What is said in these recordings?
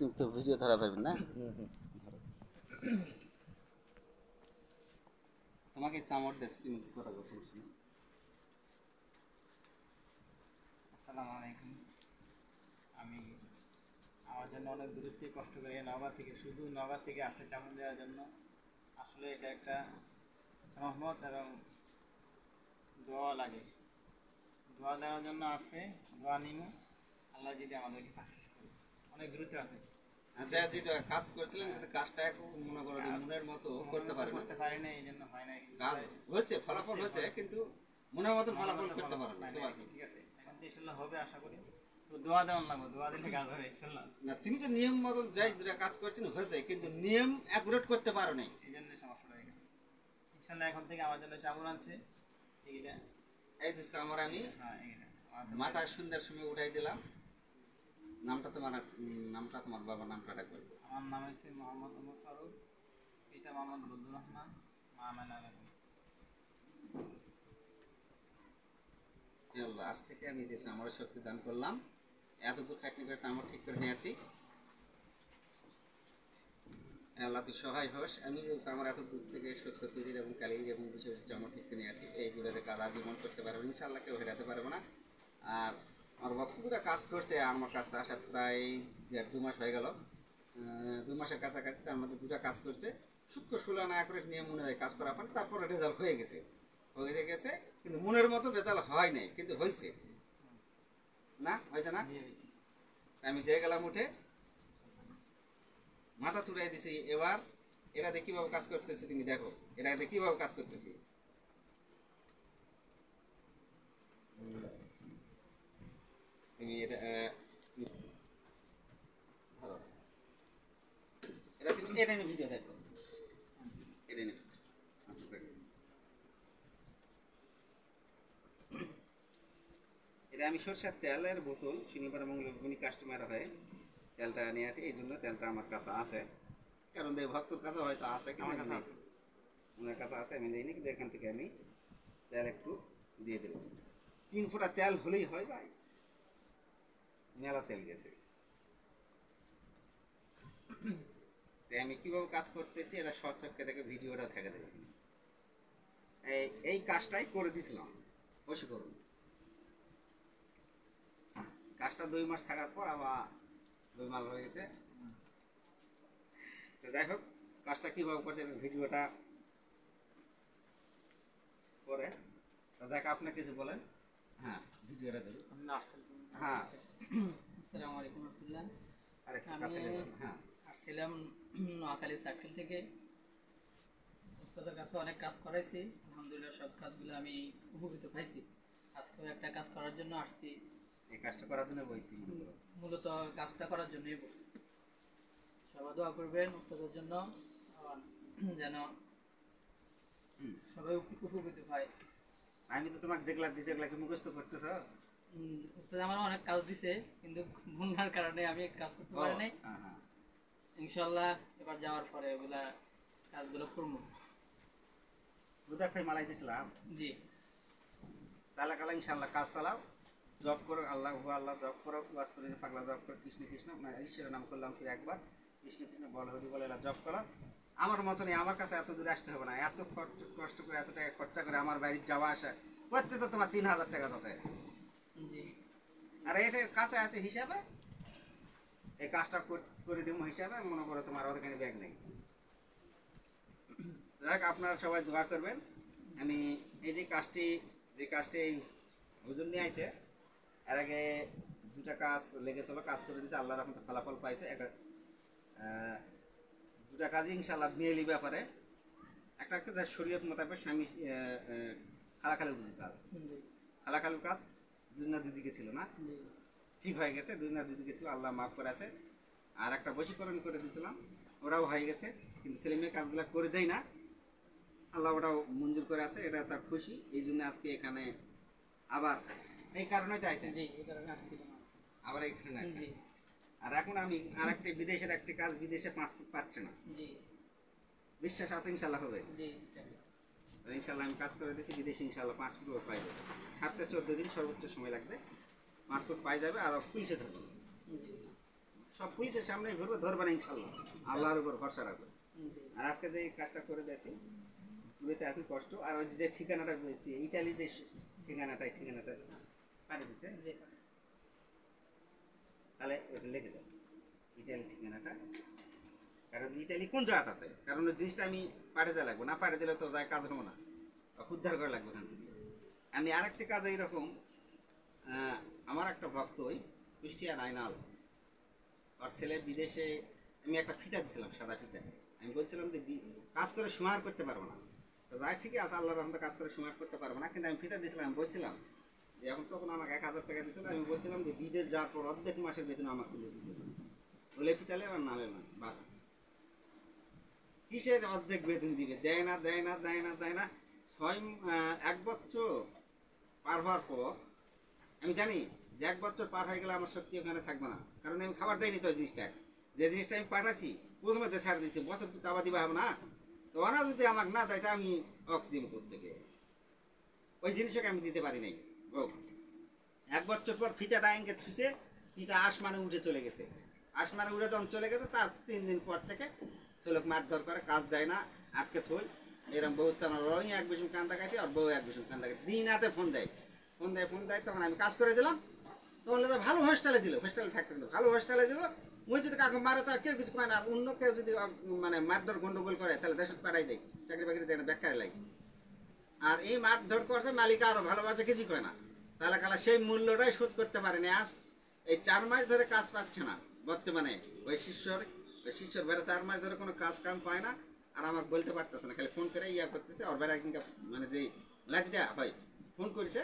তুমি তো ভিডিও ধরা পাবে না। তোমাকে চামড় দেশ তুমি কথা বলছো। আসসালামু আলাইকুম। আমি আমার জন্য অনেক দূর থেকে কষ্ট করে নওগাঁ থেকে, শুধু নওগাঁ থেকে আসতে চামড় দেওয়ার জন্য। আসলে এটা একটা রহমত এবং দোয়া লাগে। দোয়া দেওয়ার জন্য আসছে, দোয়া নিমু, আল্লাহ যদি আমাদেরকে সাকসেস করে। অনেক দূরত্ব আছে। আচ্ছা, যেটা কাজ করছিলেন কিন্তু কাজটা এখন মনে করো যে মনের মতো করতে পারে না। করতে পারি না, এই জন্য হয় না। কাজ হচ্ছে, ফলাফল হচ্ছে, কিন্তু মনের মতো ফলাফল করতে পারে না। ঠিক আছে, এখন তো ইনশাল্লাহ হবে আশা করি। তো দোয়া দেওয়ার লাগবে, দোয়া দিলে কাজ হবে ইনশাল্লাহ। না, তুমি তো নিয়ম মতন যাই যেটা কাজ করছেন হয়েছে, কিন্তু নিয়ম অ্যাকুরেট করতে পারো নাই। এই জন্য সমস্যাটা হয়ে গেছে। ইনশাল্লাহ এখন থেকে আমার জন্য চামড় আনছে। এইটা এই দিচ্ছে আমার, আমি হ্যাঁ, এইটা মাথায় সুন্দর সময় উঠাই দিলাম। নামটা তোমার, নামটা তোমার বাবার নামটা ডাকবে। আমার নাম হচ্ছে মোহাম্মদ ওমর ফারুক, পিতা মোহাম্মদ বদুর রহমান, মা আমেনা বেগম। আল্লাহ, আজ থেকে আমি যে চামড়ের শক্তি দান করলাম, এত দূর খাটনি করে চামড় ঠিক করে নিয়ে আসি। আল্লাহ তুই সহায় হোস। আমি আমার এত দূর থেকে 70 কেজির এবং কালির এবং বিশেষ চামড় ঠিক করে নিয়ে আসি। এইগুলোতে কাজ আজীবন করতে পারবো ইনশাআল্লাহ, কেউ হেরাতে পারবো না। আর আমার বক্তব্যটা কাজ করছে, আমার কাজটা আসার প্রায় 1.5-2 মাস হয়ে গেল। 2 মাসের কাছাকাছি, তার মধ্যে 2টা কাজ করছে। শুক্র ষোলো না করে নিয়ম অনুযায়ী কাজ করার পর তারপরে রেজাল্ট হয়ে গেছে, কিন্তু মনের মতো রেজাল্ট হয় নাই, কিন্তু হয়েছে না, হয়েছে না। আমি দিয়ে গেলাম উঠে, মাথা তুড়াই দিছি। এবার এরা দিয়ে কিভাবে কাজ করতেছি তুমি দেখো, এরা দিয়ে কিভাবে কাজ করতেছি। তুমি এটা এটা তুমি এটা নিয়ে ভিডিও দেখো, এটা নিয়ে আচ্ছা দেখো। এটা আমি সরষের তেলের বোতল শনিবার মঙ্গলবার কাস্টমার হয় তেলটা নিয়ে আসি, এই জন্য তেলটা আমার কাছে আছে। কারণ দেব ভক্তর কাছে হয়তো আছে, কিন্তু আমার কাছে আছে, আমি নিই, কিন্তু এখান থেকে আমি তেল একটু দিয়ে দেব। 3 ফোঁটা তেল হলেই হয় যায়, মেলা তেল গেছে। আমি কিভাবে কাজ করতেছি এটা সচক্ষে দেখে ভিডিওটা থেকে দেবে। এই কাজটাই করে দিছিলাম, বসে করুন। কাজটা 2 মাস থাকার পর আবার 2 মাস হয়ে গেছে। তো যাই হোক, কাজটা কীভাবে করছে ভিডিওটা করে। তো যাক, আপনি কিছু বলেন। হ্যাঁ, ভিডিওটা দেবো। হ্যাঁ, আসসালামু আলাইকুম রহমতুল্লাহ। আমি হ্যাঁ আসছিলাম নোয়াখালী সার্কেল থেকে। ওস্তাদের কাছে অনেক কাজ করাইছি, আলহামদুলিল্লাহ সব কাজগুলো আমি উপকৃত পাইছি। আজকেও একটা কাজ করার জন্য আসছি। এই কাজটা করার জন্য বলছি, মূলত কাজটা করার জন্যই বলছি। সবাই দোয়া করবেন ওস্তাদের জন্য, যেন সবাই উপকৃত হয়। আমি তো তোমাকে যেগুলা দিছি এগুলা কি মুখস্থ করতেছ? ওস্তাদ আমার অনেক কাজ দিছে, কিন্তু বন্যার কারণে আমি কাজ করতে পারি নাই। ইনশাল্লাহ এবার যাওয়ার পরে ওগুলা কাজগুলো করবো। দুধা খাই মালাই দিছিলাম। জি, তাহলে কালা ইনশাল্লাহ কাজ চালাও, জব করো, আল্লাহ আল্লাহ জব করো, ওয়াজ করে পাগলা জব করো, কৃষ্ণ কৃষ্ণ ঈশ্বরের নাম করলাম শুধু একবার, কৃষ্ণ কৃষ্ণ বল হরি বলে এলা জব করো। আমার মতনই, আমার কাছে এত দূরে আসতে হবে না, এত কষ্ট করে এত টাকা খরচা করে আমার বাড়ির যাওয়া আসা করতে তো তোমার 3000 টাকা আছে। জি, আর এটার কাছে আছে হিসাবে, এই কাজটা করে দিব হিসাবে, মনে করো তোমার ওখানে ব্যাগ নেই। যাক, আপনারা সবাই দোয়া করবেন। আমি এই যে কাজটি এই হুজুর নিয়ে আইছে, এর আগে 2টা কাজ লেগেছিল, কাজ করে দিয়েছে, আল্লাহর রহমতে ফলাফল পাইছে। একটা 2টা কাজই ইনশাআল্লাহ মিলি ব্যাপারে। একটা শরীয়ত মোতাবেক স্বামী খালাখালুর কাজ, খালাখালুর কাজ 2 না 2 দিকে ছিল না, ঠিক হয়ে গেছে। 2 না 2 দিকে ছিল, আল্লাহ মাফ করে আছে। আর একটা বশীকরণ করে দিয়েছিলাম, ওরাও হয়ে গেছে, কিন্তু ছেলে মেয়ে কাজগুলো করে দেয় না, আল্লাহ ওটাও মঞ্জুর করে আছে, এটা তার খুশি। এই জন্য আজকে এখানে আবার এই কারণে চাইছে, আবার এইখানে আছে। আর এখন আমি আরেকটি বিদেশের একটি কাজ, বিদেশে পাসপোর্ট পাচ্ছে না, বিশ্বাস আছে ইনশাল্লাহ হবে। ইনশাল্লাহ আমি কাজ করে দিয়েছি, বিদেশে ইনশাল্লাহ পাসপোর্ট পাই যাবে। 7 থেকে 14 দিন সর্বোচ্চ সময় লাগবে, পাসপোর্ট পাই যাবে। আর পুলিশে থাকবে, সব পুলিশের সামনে ঘুরবো, ধরবে না ইনশাল্লাহ, আল্লাহর উপর ভরসা রাখবো। আর আজকে যে এই কাজটা করে দিয়েছি, পুরীতে আছে কষ্ট। আর ওই যে ঠিকানাটা বলেছি, ইটালি যে ঠিকানাটা পাঠিয়ে দিচ্ছে, তাহলে ওটা লিখে দেবো ইটালি ঠিকানাটা। কারণ ইটালি কোন জায়গা আছে, কারণ ওই জিনিসটা আমি পাঠিয়ে দেওয়া লাগবো, না পাঠিয়ে দিলে তো যায় কাজ হবো না, উদ্ধার করা লাগবে ওখান থেকে। আমি আরেকটি কাজ এইরকম, আমার একটা ভক্ত ওই কুষ্টিয়া নাইনাল, ওর ছেলে বিদেশে, আমি একটা ফিতা দিয়েছিলাম, সাদা ফিতা। আমি বলছিলাম যে কাজ করে সমার করতে পারবো না, তো যাই ঠিকই আছে, আল্লাহর রহমতে কাজ করে সমার করতে পারবো না, কিন্তু আমি ফিতা দিয়েছিলাম। আমি বলছিলাম যে এখন তখন আমাকে 1000 টাকা দিয়েছিল, আমি বলছিলাম যে বিদেশ যাওয়ার পর অর্ধেক মাসের বেতন আমাকে তুলে দিতে হবে, বলে ফিতালে আর নালে না বাদ। কিসের অর্ধেক বেতন দিবে, দেয় না দেয় না দেয় না দেয় না। 1 বছর পার হওয়ার পর আমি জানি যে 1 বছর পার হয়ে গেলে আমার শক্তি ওখানে থাকবে না, কারণ আমি খাবার দেয়নি তো। ওই জিনিসটা, যে জিনিসটা আমি পাঠাচ্ছি প্রথমে ছাড় দিচ্ছি, বছর তো আবার দিবা হবে না, তো ওরা যদি আমাকে না দেয় তা আমি দিব থেকে, ওই জিনিসটাকে আমি দিতে পারি নাই। ও 1 বছর পর ফিতাটা আইনকে থুসে, ফিতা আসমানে উঠে চলে গেছে। আসমানে উঠে যখন চলে গেছে, তার 3 দিন পর থেকে ছেলেকে মারধর করে, কাজ দেয় না, আটকে থই। এরকম বহুত আমার রই এক বেশি কান্দা কাটি, আর বউ এক বেশি কান্দা কাটি, দিন হাতে ফোন দেয়। তখন আমি কাজ করে দিলাম। তখন ভালো হোস্টেলে দিল, হোস্টেলে থাকতে দিল, ভালো হোস্টেলে দিল। মুই যদি কাউকে মারে তা কেউ কিছু কয় না, আর অন্য কেউ যদি মানে মারধর গন্ডগোল করে, তাহলে দেশ পাঠাই দেয়, চাকরি বাকরি দেয় না, বেকার লাগে। আর এই মারধর করছে মালিক আরো ভালোবাসে, কিছু কয় না, তাহলে কালা সেই মূল্যটাই শোধ করতে পারেনি। আজ এই 4 মাস ধরে কাজ পাচ্ছে না বর্তমানে, ওই শিষ্যর বেড়া 4 মাস ধরে কোনো কাজ কাম পায় না, আর আমাকে বলতে পারতেছে না, খালি ফোন করে ইয়া করতেছে। ওর বেড়া একদিন মানে যে লাজটা হয়, ফোন করেছে,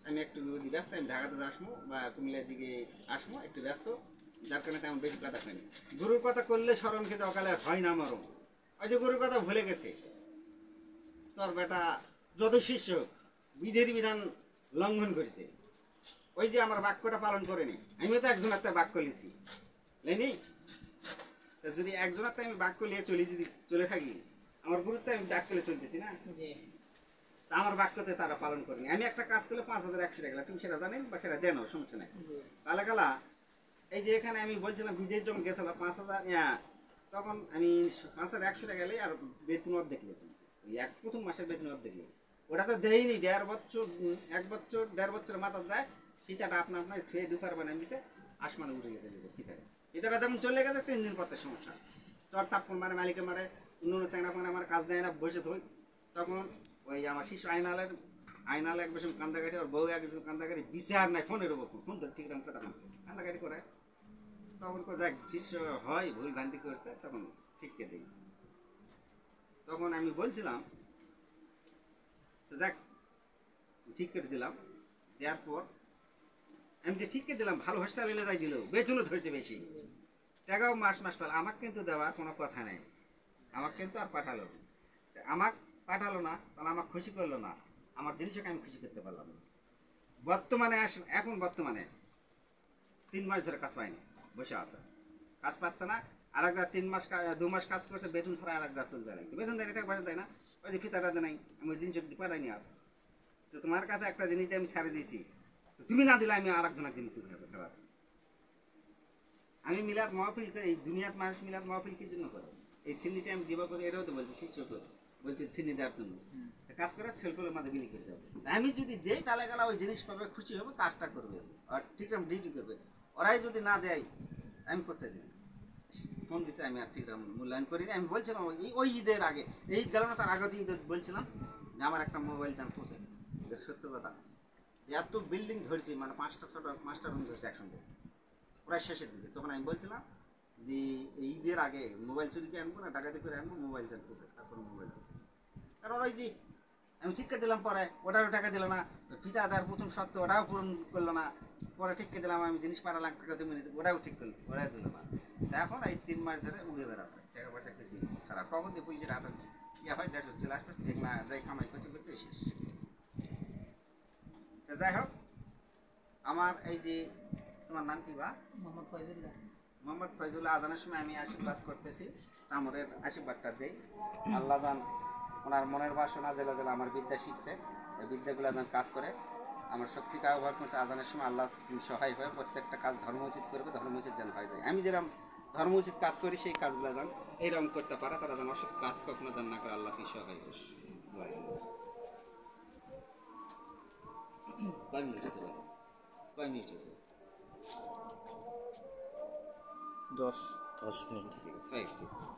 আমি একটু ব্যস্ত, আমি ঢাকাতে আসবো বা কুমিল্লার দিকে আসবো, একটু ব্যস্ত, যার কারণে তেমন বেশি কথা হয়নি। গুরুর কথা করলে স্মরণ খেতে অকালে হয় না আমারও, ওই যে গুরুর কথা ভুলে গেছে। তোর বেটা যত শিষ্য বিধের বিধান লঙ্ঘন করেছে, ওই যে আমার বাক্যটা পালন করেনি। আমিও তো একজনের তো বাক্য লিখছি, লেনি, যদি একজনের তো আমি বাক্য লিয়ে চলে থাকি, আমার গুরুত্ব আমি বাক্য লিয়ে চলতেছি না, আমার বাক্যতে তারা পালন করেনি। আমি একটা কাজ করলে 5100 টাকা, তুমি সেটা জানেন বা সেটা দেন, সমস্যা নেই। তাহলে গালা এই যে এখানে আমি বলছিলাম বিদেশ যখন গেছিল 5000, তখন আমি 5100 টাকা গেলে আর বেতন অর্ধেক বেতন, প্রথম মাসের বেতন অর্ধেক, ওটা তো দেয়নি। 1.5 বছর 1 বছর 1.5 বছরের মাথা যায়, ফিতাটা আপনার ছুঁয়ে দুপার বানায় দিছে, আসমানে উঠে গেছে ফিতাটা যেমন চলে গেছে। 3 দিন পর সমস্যা, চর তাপ্পন মারে, মালিকে মারে, অন্য চাংরা ফোনে আমার কাজ দেয় না, বসে থই। তখন ওই আমার শিশু আইনালে এক বেশি কান্দাকাটি, ওর বউ এক বেশি কান্দাকাটি, বিচার নাই, ফোনের উপর ফোন তো ঠিক রকম কথা কান্দাকাটি করে। তখন যাক শিষ্য হয় ভুল ভ্রান্তি করছে, তখন ঠিককে দিই। তখন আমি বলছিলাম তো যাক ঠিক করে দিলাম, দেওয়ার পর আমি যে ঠিক করে দিলাম, ভালো হোস্টেল এলে তাই দিল, বেতনও ধরছে বেশি, টাকাও মাস পাল। আমাকে কিন্তু দেওয়ার কোনো কথা নেই, আমাকে কিন্তু আর পাঠালো না। পাঠালো না, তাহলে আমাকে খুশি করলো না, আমার জিনিসকে আমি খুশি করতে পারলাম না। এখন বর্তমানে 3 মাস ধরে কাজ পাইনি, বসে আছে, কাজ পাচ্ছে না। আর এক 2 মাস কাজ করছে, বেতন ছাড়া আর এক চলে যায়, বেতন দেয়, টাকা পয়সা দেয় না, ওই যে ফিতাটা দেয় নাই, আমি ওই জিনিস পাঠাইনি। আর তো তোমার কাছে একটা জিনিস আমি ছাড়ে দিয়েছি, তুমি না দিলে আমি আর একজনের দিন খুঁজে হবে খারাপ। আমি মিলাদ মাহফিল করি, এই দুনিয়ার মানুষ মিলাদ মাহফিল কি জন্য করে? এই সিন্নিটা আমি দিব করে, এটাও তো বলছি শিষ্য তো বলছে সিন্নি দেওয়ার জন্য, কাজ করার ছেলেগুলোর মাঝে বিলি করে দেবে। আমি যদি দেই তাহলে গেলে ওই জিনিস পাবে, খুশি হবে, কাজটা করবে, আর ঠিক রকম ডিউটি করবে। ওরাই যদি না দেয় আমি করতে দিই, ফোন দিছে, আমি আর ঠিক রকম মূল্যায়ন করিনি। আমি বলছিলাম ওই ঈদের আগে, এই ঈদ গেল না, তার আগে ঈদ বলছিলাম যে আমার একটা মোবাইল চান পোষে, সত্য কথা। এত বিল্ডিং ধরেছি, মানে 5টা রুম ধরেছি একসঙ্গে, প্রায় শেষের দিকে। তখন আমি বলছিলাম যে এই ঈদের আগে মোবাইল চুরিকে আনবো না, ডাকাতি করে আনবো, মোবাইল চান পোষে, তারপর মোবাইল আছে। কারণ ওই যে আমি ঠিক করে দিলাম, পরে ওটারও টাকা দিল না, পিতা তার প্রথম সত্য ওটাও পূরণ করলো না, পরে ঠিক করে দিলাম, আমি জিনিস পাঠালাম টাকা 2 মিনিট, ওটাও ঠিক করলো, ওরাই দিল না। এখন এই 3 মাস ধরে উড়ে বেড়াচ্ছে, টাকা পয়সা কিছুই সারা, কখন দিয়ে পুলিশের হাতে ইয়া হয়, দেশ চলে আসবে, যে না যাই কামাই করছে শেষ। তো যাই হোক, আমার এই যে তোমার নাম কি বা? মোহাম্মদ ফয়জুল্লাহ। আজানের সময় আমি আশীর্বাদ করতেছি, চামরের আশীর্বাদটা দেই। আল্লাহ জান ওনার মনের বাসনা জেলা জেলা আমার বিদ্যা শিখছে, এই বিদ্যাগুলো যেন কাজ করে, আমার শক্তি কাজ ব্যবহার করছে, আজানের সময় আল্লাহ তিনি সহায় হয়ে প্রত্যেকটা কাজ ধর্ম উচিত করবে, ধর্ম উচিত যেন হয়ে যায়। আমি যেরকম ধর্ম উচিত কাজ করি সেই কাজগুলো যেন এইরকম করতে পারে, তারা যেন অসৎ কাজ কখনো যেন না করে, আল্লাহ কি সহায় হোস। কয় মিনিট আছে বাবা? কয় মিনিট আছে? 10 মিনিট। ঠিক আছে, 6 ঠিক আছে।